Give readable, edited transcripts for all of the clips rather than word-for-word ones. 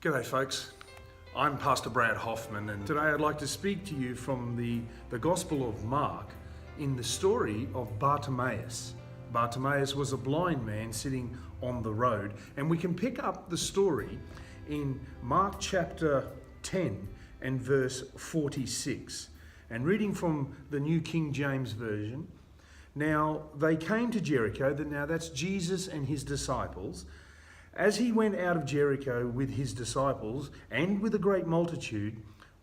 G'day folks, I'm Pastor Brad Hoffman, and today I'd like to speak to you from the Gospel of Mark in the story of Bartimaeus. Bartimaeus was a blind man sitting on the road, and we can pick up the story in Mark chapter 10 and verse 46. And reading from the New King James Version, now they came to Jericho, now that's Jesus and his disciples. As he went out of Jericho with his disciples and with a great multitude,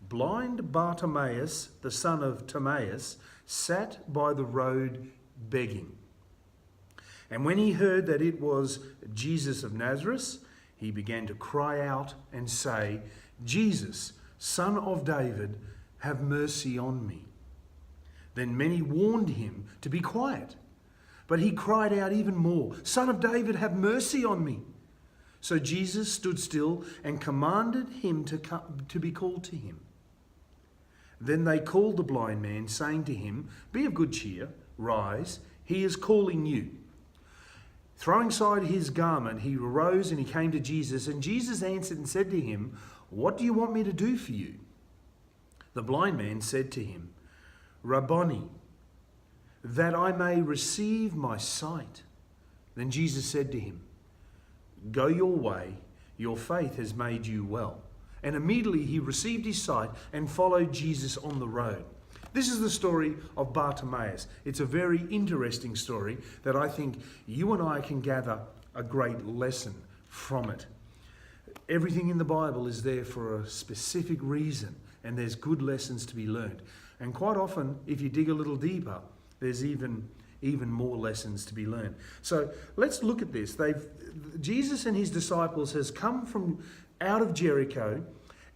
blind Bartimaeus, the son of Timaeus, sat by the road begging. And when he heard that it was Jesus of Nazareth, he began to cry out and say, "Jesus, Son of David, have mercy on me." Then many warned him to be quiet, but he cried out even more, "Son of David, have mercy on me." So Jesus stood still and commanded him to be called to him. Then they called the blind man, saying to him, "Be of good cheer, rise, he is calling you." Throwing aside his garment, he arose and he came to Jesus. And Jesus answered and said to him, "What do you want me to do for you?" The blind man said to him, "Rabboni, that I may receive my sight." Then Jesus said to him, "Go your way, your faith has made you well." And immediately he received his sight and followed Jesus on the road. This is the story of Bartimaeus. It's a very interesting story that I think you and I can gather a great lesson from it. Everything in the Bible is there for a specific reason, and there's good lessons to be learned. And quite often, if you dig a little deeper, there's even more lessons to be learned. So let's look at this. Jesus and his disciples has come from out of Jericho,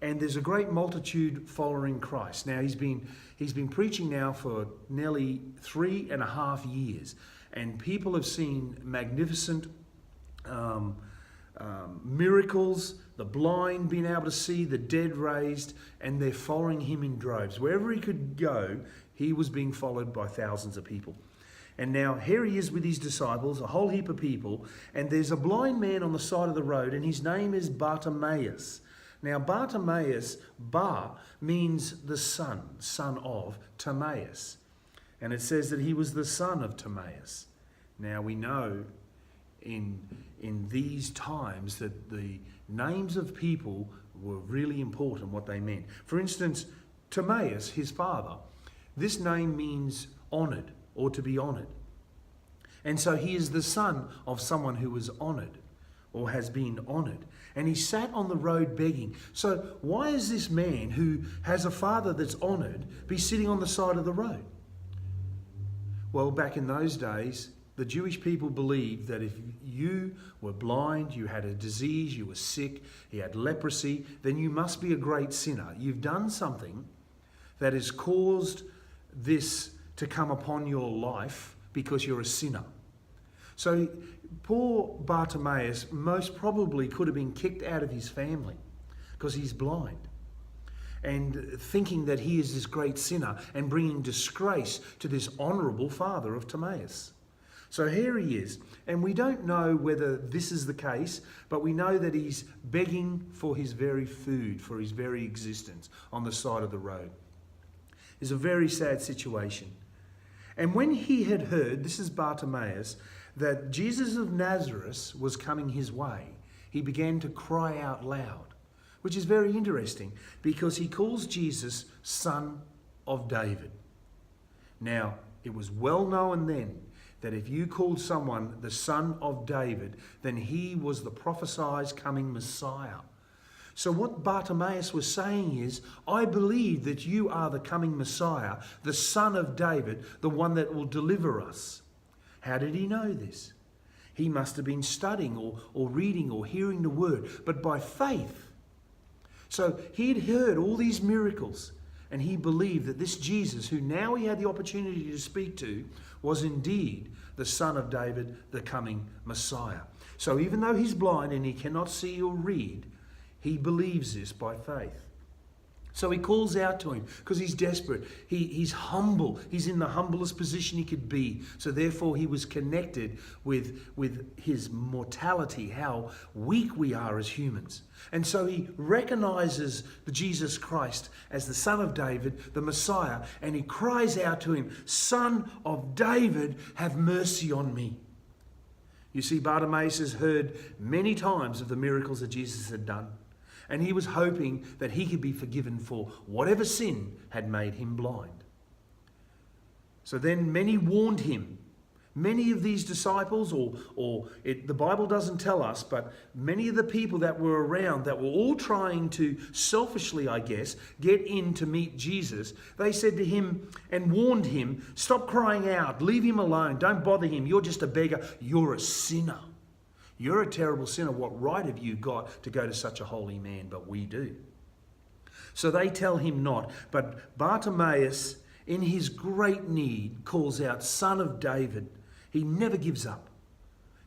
and there's a great multitude following Christ. Now he's been preaching now for nearly 3.5 years, and people have seen magnificent miracles, the blind being able to see, the dead raised, and they're following him in droves. Wherever he could go, he was being followed by thousands of people. And now here he is with his disciples, a whole heap of people, and there's a blind man on the side of the road, and his name is Bartimaeus. Now Bartimaeus, Bar, means the son of Timaeus. And it says that he was the son of Timaeus. Now we know in these times that the names of people were really important, what they meant. For instance, Timaeus, his father, this name means honoured, or to be honoured. And so he is the son of someone who was honoured or has been honoured. And he sat on the road begging. So why is this man who has a father that's honoured be sitting on the side of the road? Well, back in those days, the Jewish people believed that if you were blind, you had a disease, you were sick, you had leprosy, then you must be a great sinner. You've done something that has caused this to come upon your life because you're a sinner. So poor Bartimaeus most probably could have been kicked out of his family because he's blind, and thinking that he is this great sinner and bringing disgrace to this honourable father of Timaeus. So here he is, and we don't know whether this is the case, but we know that he's begging for his very food, for his very existence on the side of the road. It's a very sad situation. And when he had heard, this is Bartimaeus, that Jesus of Nazareth was coming his way, he began to cry out loud, which is very interesting because he calls Jesus Son of David. Now, it was well known then that if you called someone the Son of David, then he was the prophesied coming Messiah. So what Bartimaeus was saying is, I believe that you are the coming Messiah, the Son of David, the one that will deliver us. How did he know this? He must have been studying or reading or hearing the word, but by faith. So he had heard all these miracles, and he believed that this Jesus, who now he had the opportunity to speak to, was indeed the Son of David, the coming Messiah. So even though he's blind and he cannot see or read, he believes this by faith. So he calls out to him because he's desperate. He's humble. He's in the humblest position he could be. So therefore he was connected with his mortality, how weak we are as humans. And so he recognizes the Jesus Christ as the Son of David, the Messiah, and he cries out to him, "Son of David, have mercy on me." You see, Bartimaeus has heard many times of the miracles that Jesus had done. And he was hoping that he could be forgiven for whatever sin had made him blind. So then many warned him. Many of these disciples, the Bible doesn't tell us, but many of the people that were around that were all trying to selfishly, I guess, get in to meet Jesus, they said to him and warned him, "Stop crying out, leave him alone, don't bother him, you're just a beggar, you're a sinner. You're a terrible sinner. What right have you got to go to such a holy man?" But we do. So they tell him not. But Bartimaeus, in his great need, calls out, "Son of David." He never gives up.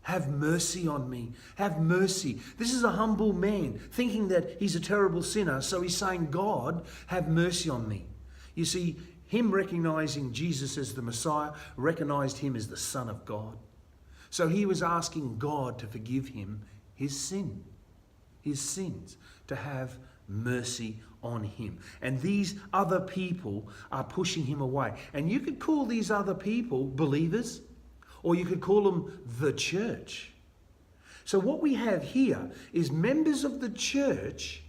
"Have mercy on me. Have mercy." This is a humble man thinking that he's a terrible sinner. So he's saying, "God, have mercy on me." You see, him recognizing Jesus as the Messiah, recognized him as the Son of God. So he was asking God to forgive him his sins, to have mercy on him. And these other people are pushing him away. And you could call these other people believers, or you could call them the church. So what we have here is members of the church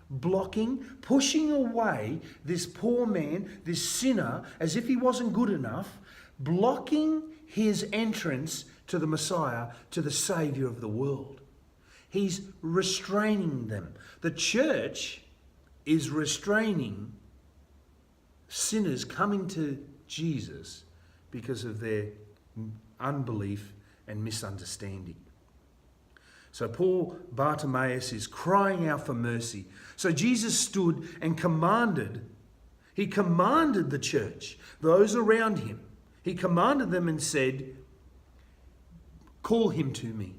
blocking, pushing away this poor man, this sinner, as if he wasn't good enough, blocking his entrance to the Messiah, to the Saviour of the world. He's restraining them. The church is restraining sinners coming to Jesus because of their unbelief and misunderstanding. So poor Bartimaeus is crying out for mercy. So Jesus stood and commanded the church, those around him. He commanded them and said, "Call him to me."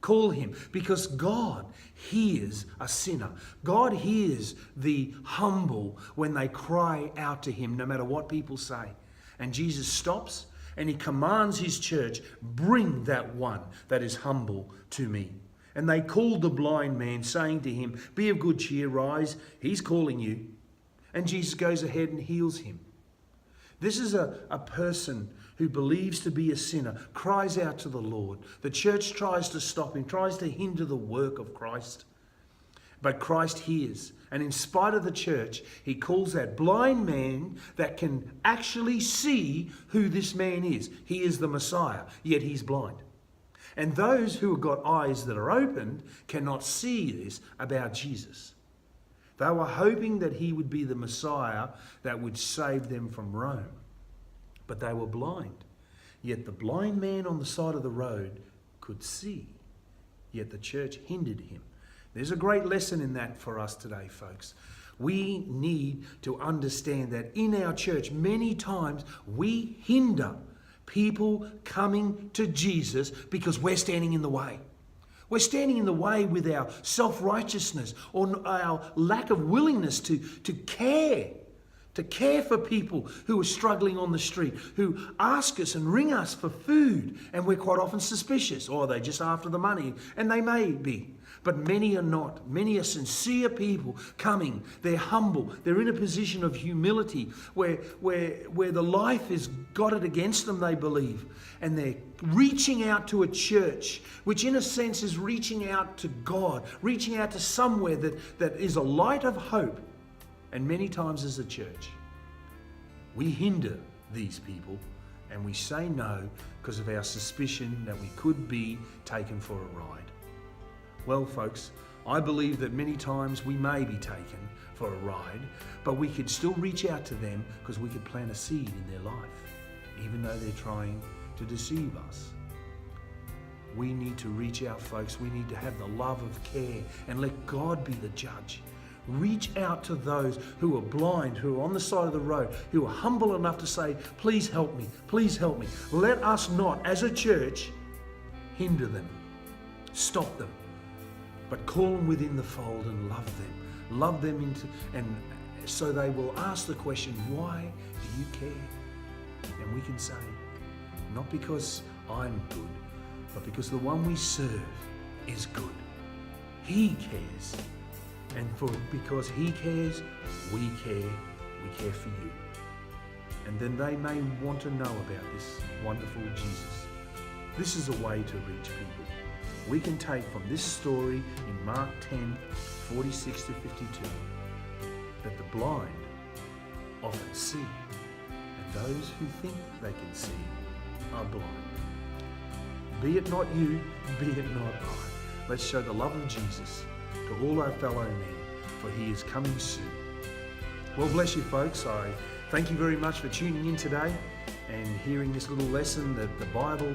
Call him, because God hears a sinner. God hears the humble when they cry out to him, no matter what people say. And Jesus stops and he commands his church, "Bring that one that is humble to me." And they called the blind man, saying to him, "Be of good cheer, rise, he's calling you." And Jesus goes ahead and heals him. This is a person who believes to be a sinner, cries out to the Lord. The church tries to stop him, tries to hinder the work of Christ. But Christ hears. And in spite of the church, he calls that blind man that can actually see who this man is. He is the Messiah, yet he's blind. And those who have got eyes that are opened cannot see this about Jesus. They were hoping that he would be the Messiah that would save them from Rome. But they were blind. Yet the blind man on the side of the road could see. Yet the church hindered him. There's a great lesson in that for us today, folks. We need to understand that in our church, many times we hinder people coming to Jesus because we're standing in the way. We're standing in the way with our self-righteousness or our lack of willingness to care for people who are struggling on the street, who ask us and ring us for food, and we're quite often suspicious. Or they're just after the money, and they may be. But many are not. Many are sincere people coming. They're humble. They're in a position of humility where the life has got it against them, they believe. And they're reaching out to a church, which in a sense is reaching out to God, reaching out to somewhere that is a light of hope. And many times as a church, we hinder these people and we say no because of our suspicion that we could be taken for a ride. Well, folks, I believe that many times we may be taken for a ride, but we could still reach out to them because we could plant a seed in their life, even though they're trying to deceive us. We need to reach out, folks. We need to have the love of care and let God be the judge. Reach out to those who are blind, who are on the side of the road, who are humble enough to say, "Please help me, please help me." Let us not, as a church, hinder them, stop them, but call them within the fold and love them. love them and so they will ask the question, why do you care? And we can say, not because I'm good, but because the one we serve is good. He cares. And because he cares, we care. We care for you. And then they may want to know about this wonderful Jesus. This is a way to reach people. We can take from this story in Mark 10, 46 to 52, that the blind often see, and those who think they can see are blind. Be it not you, be it not I. Let's show the love of Jesus to all our fellow men, for he is coming soon. Well, bless you folks. I thank you very much for tuning in today and hearing this little lesson that the Bible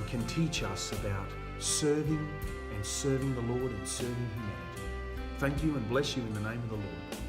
can teach us about serving the Lord and serving humanity. Thank you and bless you in the name of the Lord.